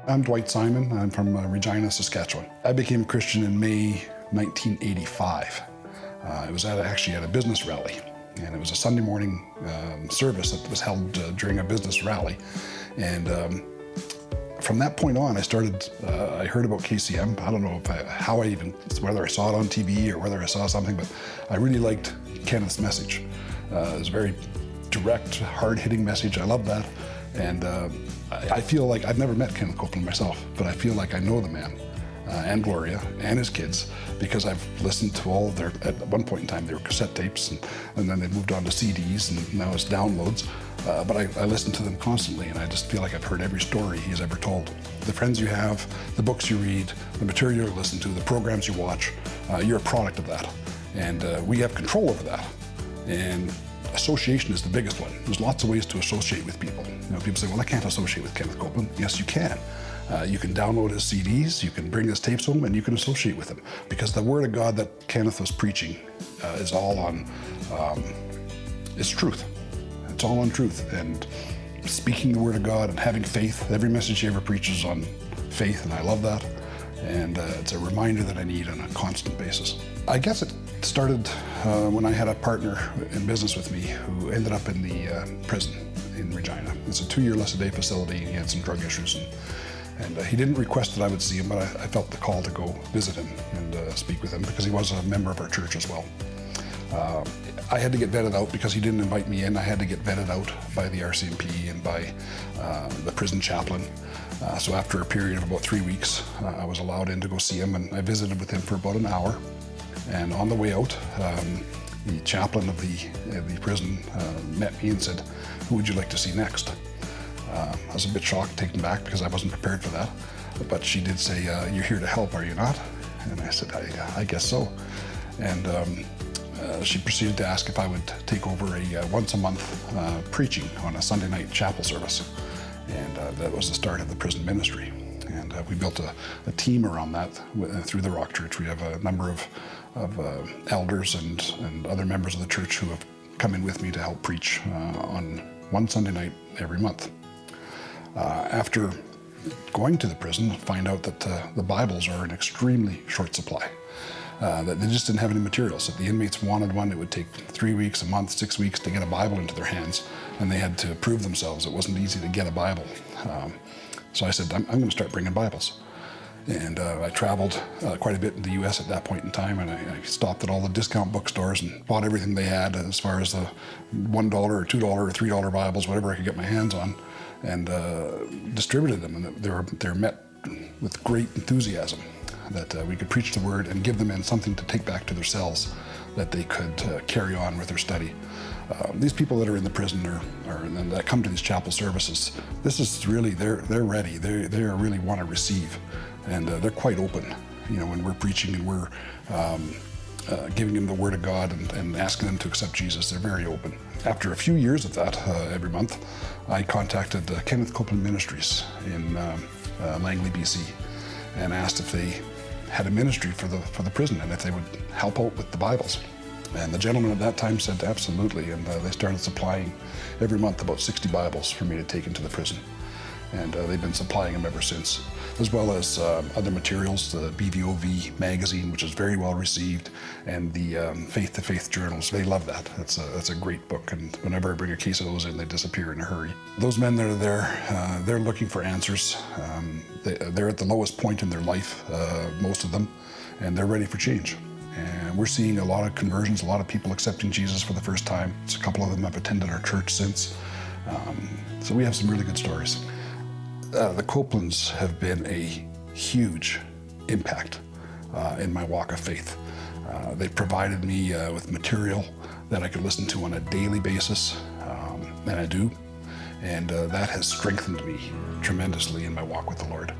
I'm Dwight Siman. I'm from Regina, Saskatchewan. I became a Christian in May 1985. It was actually at a business rally, and it was a Sunday morning service that was held during a business rally. And from that point on, I heard about KCM. I don't know whether I saw it on TV or whether I saw something, but I really liked Kenneth's message. It was a very direct, hard-hitting message. I love that. And I feel like I've never met Kenneth Copeland myself, but I feel like I know the man and Gloria and his kids because I've listened to all of their, at one point in time, they were cassette tapes, and then they moved on to CDs, and now it's downloads. But I listen to them constantly, and I just feel like I've heard every story he's ever told. The friends you have, the books you read, the material you listen to, the programs you watch, you're a product of that. And we have control over that. And association is the biggest one. There's lots of ways to associate with people. You know, people say, well, I can't associate with Kenneth Copeland. Yes, you can. You can download his CDs, you can bring his tapes home, and you can associate with him. Because the Word of God that Kenneth was preaching is all on, it's truth. It's all on truth. And speaking the Word of God and having faith, every message he ever preaches on faith, and I love that. And it's a reminder that I need on a constant basis. I guess it started when I had a partner in business with me who ended up in the prison in Regina. It's a 2-year less-a-day facility. He had some drug issues, and he didn't request that I would see him, but I felt the call to go visit him and speak with him because he was a member of our church as well. I had to get vetted out because he didn't invite me in. I had to get vetted out by the RCMP and by the prison chaplain. So after a period of about 3 weeks, I was allowed in to go see him, and I visited with him for about an hour. And on the way out, the chaplain of the prison met me and said, "Who would you like to see next?" I was a bit shocked, taken back, because I wasn't prepared for that. But she did say, "You're here to help, are you not?" And I said, I guess so. And she proceeded to ask if I would take over a once-a-month preaching on a Sunday night chapel service. And that was the start of the prison ministry. And we built a team around that through the Rock Church. We have a number of elders and other members of the church who have come in with me to help preach on one Sunday night every month. After going to the prison, I find out that the Bibles are in extremely short supply. That they just didn't have any materials. If the inmates wanted one, it would take 3 weeks, a month, 6 weeks to get a Bible into their hands, and they had to prove themselves. It wasn't easy to get a Bible. So I said, I'm going to start bringing Bibles. And I traveled quite a bit in the U.S. at that point in time, and I stopped at all the discount bookstores and bought everything they had as far as the $1 or $2 or $3 Bibles, whatever I could get my hands on, and distributed them. And they were met with great enthusiasm that we could preach the Word and give the men something to take back to their cells that they could carry on with their study. These people that are in the prison and that come to these chapel services, this is really, they're ready. They really want to receive, and they're quite open. You know, when we're preaching and we're giving them the Word of God and asking them to accept Jesus, they're very open. After a few years of that, every month, I contacted Kenneth Copeland Ministries in Langley, BC, and asked if they had a ministry for the prison and if they would help out with the Bibles. And the gentleman at that time said absolutely, and they started supplying every month about 60 Bibles for me to take into the prison. And they've been supplying them ever since, as well as other materials, the BVOV magazine, which is very well received, and the Faith to Faith journals. They love that. That's a great book, and whenever I bring a case of those in, they disappear in a hurry. Those men that are there, they're looking for answers. They're at the lowest point in their life, most of them, and they're ready for change. And we're seeing a lot of conversions, a lot of people accepting Jesus for the first time. A couple of them have attended our church since. So we have some really good stories. The Copelands have been a huge impact in my walk of faith. They've provided me with material that I could listen to on a daily basis, and I do. And that has strengthened me tremendously in my walk with the Lord.